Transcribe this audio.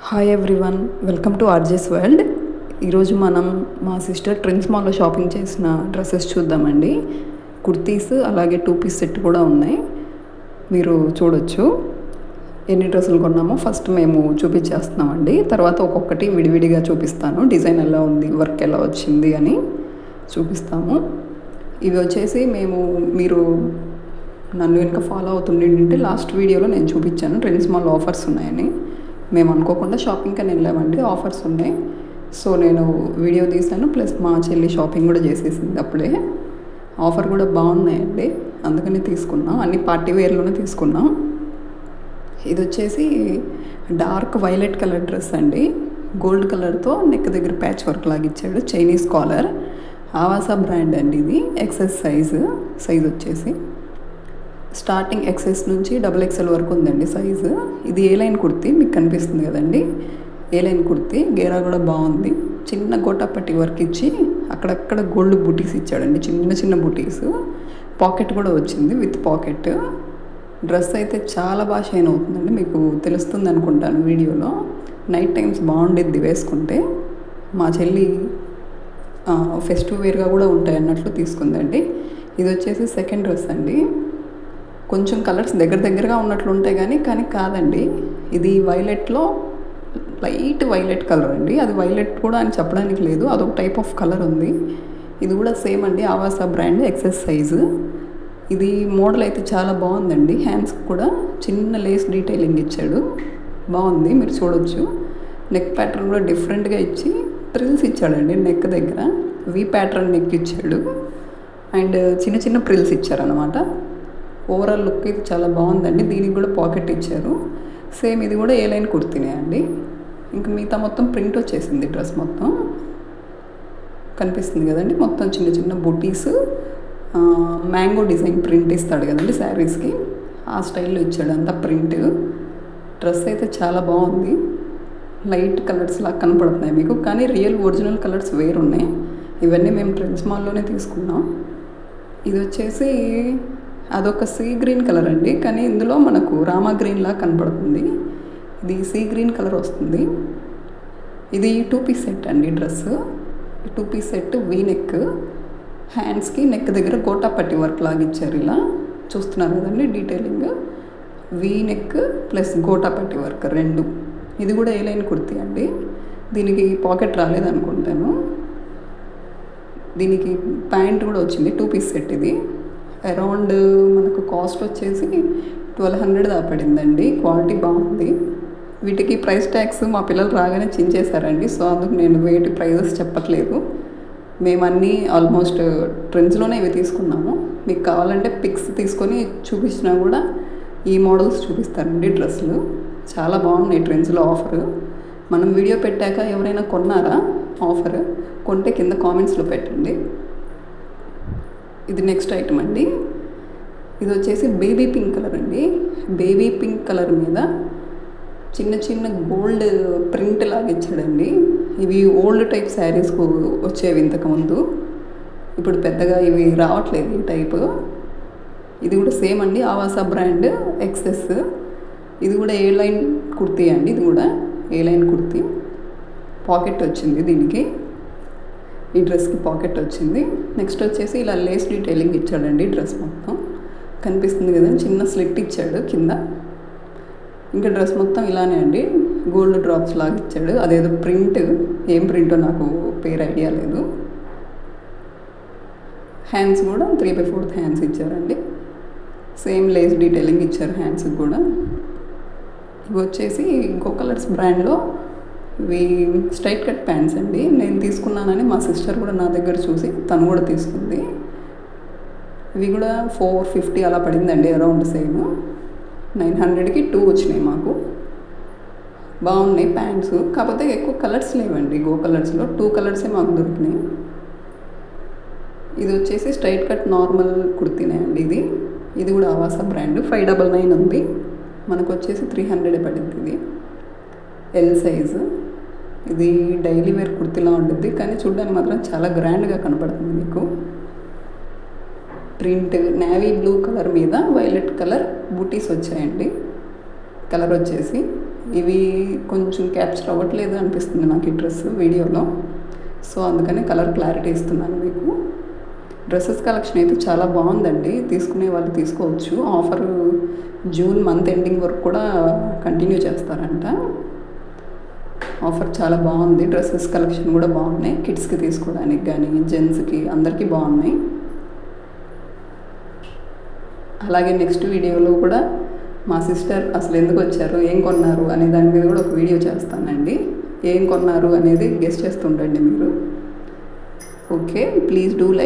Hi everyone, welcome to RJs world. ఈరోజు మనం మా సిస్టర్ ట్రెండ్స్ మాల్లో షాపింగ్ చేసిన డ్రెస్సెస్ చూద్దామండి. కుర్తీస్ అలాగే 2 పీస్ సెట్ కూడా ఉన్నాయి, మీరు చూడొచ్చు. ఎన్ని డ్రెస్సులు కొన్నామో ఫస్ట్ మేము చూపించేస్తున్నామండి, తర్వాత ఒక్కొక్కటి విడివిడిగా చూపిస్తాను. డిజైన్ ఎలా ఉంది, వర్క్ ఎలా వచ్చింది అని చూపిస్తాము. ఇవి వచ్చేసి మీరు నన్ను ఇంకా ఫాలో అవుతుండే లాస్ట్ వీడియోలో నేను చూపించాను ట్రెండ్స్ మాల్ ఆఫర్స్ ఉన్నాయని. మేము అనుకోకుండా షాపింగ్కి అని వెళ్ళామండి, ఆఫర్స్ ఉన్నాయి. సో నేను వీడియో తీసాను, ప్లస్ మా చెల్లి షాపింగ్ కూడా చేసేసింది అప్పుడే. ఆఫర్ కూడా బాగున్నాయండి, అందుకని తీసుకున్నాం. అన్ని పార్టీ వేర్లోనే తీసుకున్నాం. ఇది వచ్చేసి డార్క్ వైలెట్ కలర్ డ్రెస్ అండి, గోల్డ్ కలర్తో నెక్ దగ్గర ప్యాచ్ వర్క్ లాగా ఇచ్చాడు. చైనీస్ కాలర్, ఆవాసా బ్రాండ్ అండి. ఇది ఎక్సెస్ సైజు వచ్చేసి స్టార్టింగ్ ఎక్సెస్ నుంచి XXL వరకు ఉందండి సైజు. ఇది ఏ లైన్ కుర్తీ మీకు కనిపిస్తుంది కదండి, ఏ లైన్ కుర్తీ. గేరా కూడా బాగుంది, చిన్న గోటాపట్టి వర్క్ ఇచ్చి అక్కడక్కడ గోల్డ్ బుటీస్ ఇచ్చాడండి, చిన్న చిన్న బుటీస్. పాకెట్ కూడా వచ్చింది విత్ పాకెట్. డ్రెస్ అయితే చాలా బాగా షైన్ అవుతుందండి, మీకు తెలుస్తుంది అనుకుంటాను వీడియోలో. నైట్ టైమ్స్ బాగుండిద్ది వేసుకుంటే. మా చెల్లి ఫెస్టివ్ వేర్గా కూడా ఉంటాయి అన్నట్లు తీసుకుందండి. ఇది వచ్చేసి సెకండ్ డ్రెస్ అండి. కొంచెం కలర్స్ దగ్గరగా ఉన్నట్లు ఉంటాయి కానీ కాదండి. ఇది వైలెట్లో లైట్ వైలెట్ కలర్ అండి. అది వైలెట్ కూడా అని చెప్పడానికి లేదు, అదొక టైప్ ఆఫ్ కలర్ ఉంది. ఇది కూడా సేమ్ అండి, ఆవాసా బ్రాండ్, ఎక్సెస్ సైజు. ఇది మోడల్ అయితే చాలా బాగుందండి. హ్యాండ్స్కి కూడా చిన్న లేస్ డీటెయిలింగ్ ఇచ్చాడు, బాగుంది, మీరు చూడొచ్చు. నెక్ ప్యాటర్న్ కూడా డిఫరెంట్గా ఇచ్చి ప్రిల్స్ ఇచ్చాడండి. నెక్ దగ్గర వి ప్యాటర్న్ నెక్ ఇచ్చాడు, అండ్ చిన్న ప్రిల్స్ ఇచ్చారనమాట. ఓవరాల్ లుక్ ఇది చాలా బాగుందండి. దీనికి కూడా పాకెట్ ఇచ్చారు. సేమ్ ఇది కూడా ఏ లైన్ కుర్తీనే అండి. ఇంకా మిగతా మొత్తం ప్రింట్ వచ్చేసింది. డ్రెస్ మొత్తం కనిపిస్తుంది కదండి, మొత్తం చిన్న బుటీస్, మ్యాంగో డిజైన్ ప్రింట్ ఇస్తాడు కదండి శారీస్కి, ఆ స్టైల్లో ఇచ్చాడు అంతా ప్రింట్. డ్రెస్ అయితే చాలా బాగుంది. లైట్ కలర్స్ లాగా కనపడుతున్నాయి మీకు, కానీ రియల్ ఒరిజినల్ కలర్స్ వేరున్నాయి. ఇవన్నీ మేము ట్రెండ్స్ మాల్లోనే తీసుకున్నాం. ఇది వచ్చేసి అదొక సీ గ్రీన్ కలర్ అండి, కానీ ఇందులో మనకు రామా గ్రీన్ లా కనపడుతుంది. ఇది సీ గ్రీన్ కలర్ వస్తుంది. ఇది 2 పీస్ సెట్ అండి dress. 2 piece set, V neck, హ్యాండ్స్కి నెక్ దగ్గర గోటాపట్టి వర్క్ లాగా ఇచ్చారు. ఇలా చూస్తున్నారు కదండి detailing, V neck plus gota patti work రెండు. ఇది కూడా ఏ లైన్ కుర్తీ అండి. దీనికి పాకెట్ రాలేదనుకుంటాను. దీనికి ప్యాంట్ కూడా వచ్చింది. 2 పీస్ సెట్. ఇది అరౌండ్ మనకు కాస్ట్ వచ్చేసి 1200 దా పడిందండి. క్వాలిటీ బాగుంది. వీటికి ప్రైస్ ట్యాగ్స్ మా పిల్లలు రాగానే చించేశారండి, సో అందుకు నేను వేటి ప్రైజెస్ చెప్పట్లేదు. మేమన్నీ ఆల్మోస్ట్ ట్రెండ్స్లోనే ఇవి తీసుకున్నాము. మీకు కావాలంటే పిక్స్ తీసుకొని చూపించినా కూడా ఈ మోడల్స్ చూపిస్తారండి. డ్రెస్సులు చాలా బాగున్నాయి ట్రెండ్స్లో. ఆఫర్ మనం వీడియో పెట్టాక ఎవరైనా కొన్నారా ఆఫర్, కొంటే కింద కామెంట్స్లో పెట్టండి. ఇది నెక్స్ట్ ఐటమ్ అండి. ఇది వచ్చేసి బేబీ పింక్ కలర్ అండి. బేబీ పింక్ కలర్ మీద చిన్న గోల్డ్ ప్రింట్ లాగా ఇచ్చాడండి. ఇవి ఓల్డ్ టైప్ శారీస్కు వచ్చేవి ఇంతకుముందు, ఇప్పుడు పెద్దగా ఇవి రావట్లేదు ఈ టైపు. ఇది కూడా సేమ్ అండి, ఆవాసా బ్రాండ్, ఎక్సెస్. ఇది కూడా ఏ లైన్ కుర్తీ అండి. ఇది కూడా ఏ లైన్ కుర్తీ. పాకెట్ వచ్చింది దీనికి, ఈ డ్రెస్కి పాకెట్ వచ్చింది. నెక్స్ట్ వచ్చేసి ఇలా లేస్ డీటెయిలింగ్ ఇచ్చాడండి. డ్రెస్ మొత్తం కనిపిస్తుంది కదా, చిన్న స్లిట్ ఇచ్చాడు కింద. ఇంకా డ్రెస్ మొత్తం ఇలానే అండి, గోల్డ్ డ్రాప్స్ లాగా ఇచ్చాడు. అదేదో ప్రింట్, ఏం ప్రింటో నాకు పేరు ఐడియా లేదు. హ్యాండ్స్ కూడా 3/4 హ్యాండ్స్ ఇచ్చారండి. సేమ్ లేస్ డీటెయిలింగ్ ఇచ్చారు హ్యాండ్స్కి కూడా. ఇవి వచ్చేసి గో కలర్స్ బ్రాండ్లో ఇవి స్ట్రైట్ కట్ ప్యాంట్స్ అండి. నేను తీసుకున్నానని మా సిస్టర్ కూడా నా దగ్గర చూసి తను కూడా తీసుకుంది. ఇవి కూడా 450 అలా పడిందండి, అరౌండ్ సేమ్. 900కి 2 వచ్చినాయి మాకు. బాగున్నాయి ప్యాంట్స్, కాకపోతే ఎక్కువ కలర్స్ లేవండి. గో కలర్స్లో 2 కలర్సే మాకు దొరికినాయి. ఇది వచ్చేసి స్ట్రైట్ కట్ నార్మల్ కుర్తీనే అండి. ఇది కూడా ఆవాసా బ్రాండ్. 599 ఉంది, మనకు వచ్చేసి 300 పడింది. ఇది ఎల్ సైజు. ఇది డైలీ వేర్ కుర్తీలా ఉంటుంది, కానీ చూడడానికి మాత్రం చాలా గ్రాండ్గా కనపడుతుంది మీకు. ప్రింట్ నేవీ బ్లూ కలర్ మీద వైలెట్ కలర్ బూటీస్ వచ్చాయండి. కలర్ వచ్చేసి ఇవి కొంచెం క్యాప్చర్ అవ్వట్లేదు అనిపిస్తుంది నాకు ఈ డ్రెస్ వీడియోలో. సో అందుకని కలర్ క్లారిటీ ఇస్తున్నాను మీకు. డ్రెస్సెస్ కలెక్షన్ అయితే చాలా బాగుందండి, తీసుకునే వాళ్ళు తీసుకోవచ్చు. ఆఫర్ జూన్ మంత్ ఎండింగ్ వరకు కూడా కంటిన్యూ చేస్తారంట. ఆఫర్ చాలా బాగుంది. డ్రెస్సెస్ కలెక్షన్ కూడా బాగున్నాయి, కిడ్స్కి తీసుకోవడానికి కానీ జెంట్స్కి అందరికీ బాగున్నాయి. అలాగే నెక్స్ట్ వీడియోలో కూడా మా సిస్టర్ అసలు ఎందుకు వచ్చారు, ఏం కొన్నారు అనే దాని మీద కూడా ఒక వీడియో చేస్తానండి. ఏం కొన్నారు అనేది గెస్ చేస్తుండండి మీరు. Okay, please do like.